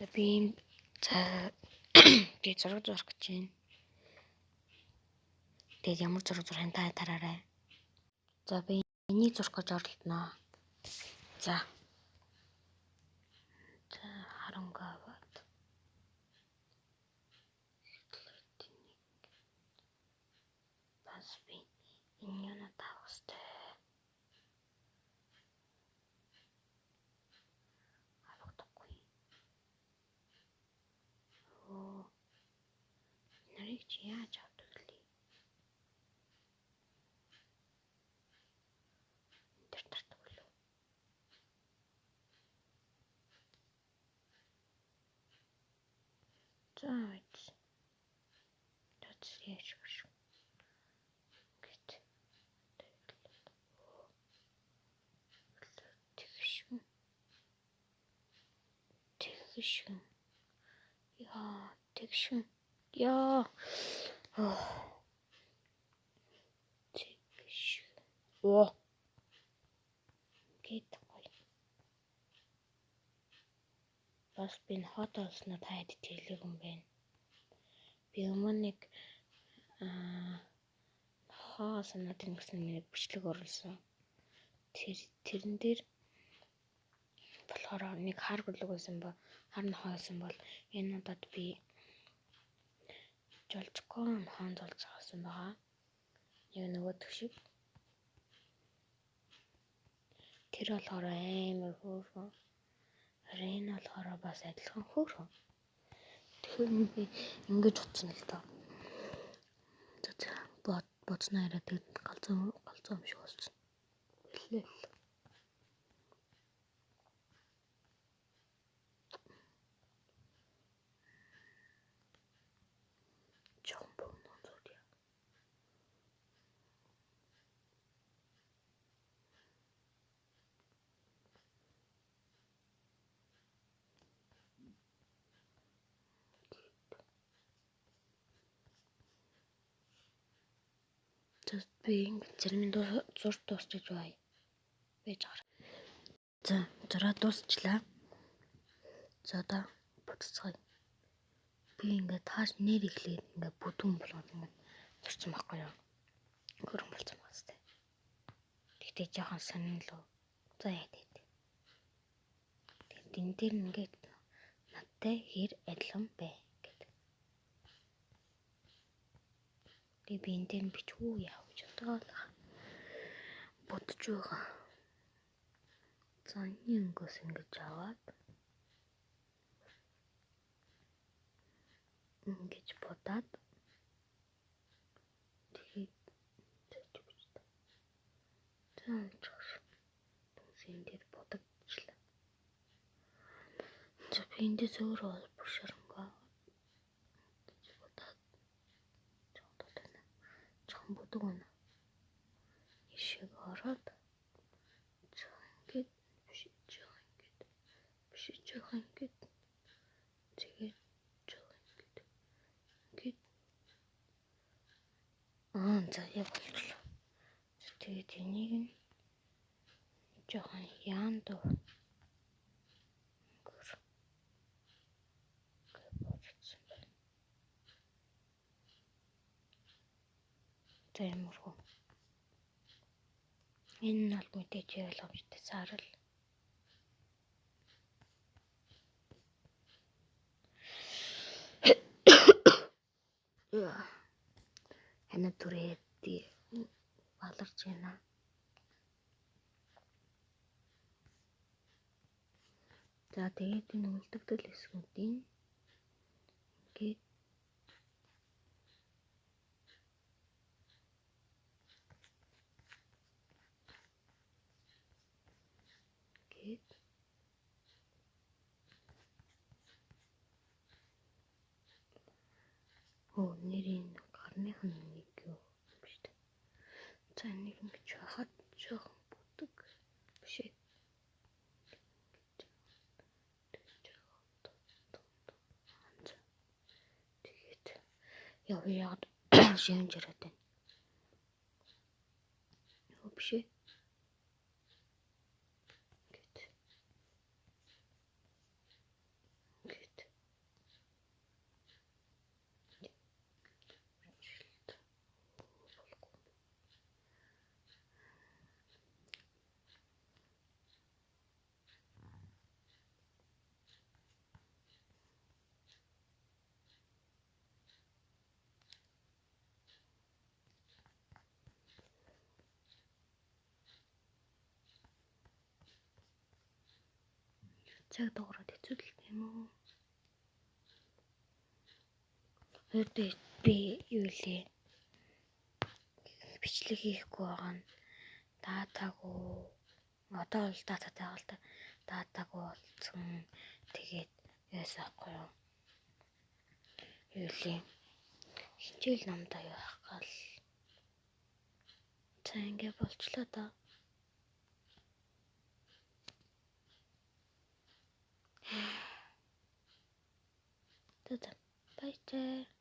Би за би зураг зурах гэж байна. Тэгээд ямар зураг зурахын та тараарай. За би энийг зурах гэж оролдоно. За харангааваад. Бас би энэ юуна тавхстай. Харагдахгүй. Нарыг чи яаж авдаг вэ? Тэр тартдаг үлээ. За үз. Тэц яаж биш. Гэт. Тэгшүн. Яа, тэгшүн. Яа. Тэгшүн. Оо. Гэт гоё. Бас би хот олсноо та хэд тэрлэг юм бэ? Би өмнө нэг хоо санаатын гэсэн нэг бичлэг оруулсан. Тэрэн дээр болохоор нэг хар бүлэг байсан ба хар нохоо байсан бол энэ удаад би жолчкон хаан золцсон байгаа. Яг нөгөөдөх шиг. Тэр болохоор амар хөөрхөн. Энэ болохоор бас адилхан хөөрхөн. Тэгэхээр би ингэж утсан л доо. За бодсноо яриад галзуу юм шиг болсон. Хэлээ л. Жомбон зүрия. Би зэрмэн зурд дуусчиж бай. Би жаар. За зураа дуусчлаа. За одоо буццгаая. Би ингээд тааш нэр ихлээд ингээд бүдүүн болгоод ингээд зурсан байхгүй юу? Хөрөн болсон байна тест. Тэгтээ жоохон сонирхол. За яа гэдэг. Тэгээд энэ дээр ингээд надтай хэр адилхан бэ гэдэг. Би энэ дээр бичвүү яах гэж бодлоо. Бодож байгаа. За ингээс ингэж аваад ингэж бодаад тэгээд зөвчөж. Түнсэн дээр бодогчлаа. За би энэ дээр зөөр олбор шарангаа гэж бодоод жоохон бүдэг байна. Ишиг ороод ингээд биш жоохон ингээд тэгээд за яг болчихлоо. Тэгээд энийг нь жоохон яанд бодсон байна. Тэрмэрхүү. Энэ нь бол мэдээж ойлгомжтой сарал. Хана түрээди баларч байна. За тэгээд энэ үлдэгдэл хэсгүүдийн ингээд нэрийн гарных нь нэг юу биш үү? За нэг ингэж хахад жоохон бүдэг биш ээ. Тэгээд яг шин жараад байна. Юу биш ээ. Гэт. цаг дуурайд хэцүү л юм уу? Өөртөө би юу лээ? Бичлэг хийхгүй байгаа нь даатаагүй. Одоо бол даатаатай байгаа л да. Даатаагүй болсон. Тэгээд яасаахгүй юу? Юу лээ? Хичээл намдаа явах гал. За ингэ болчлоо да. Баярлалаа.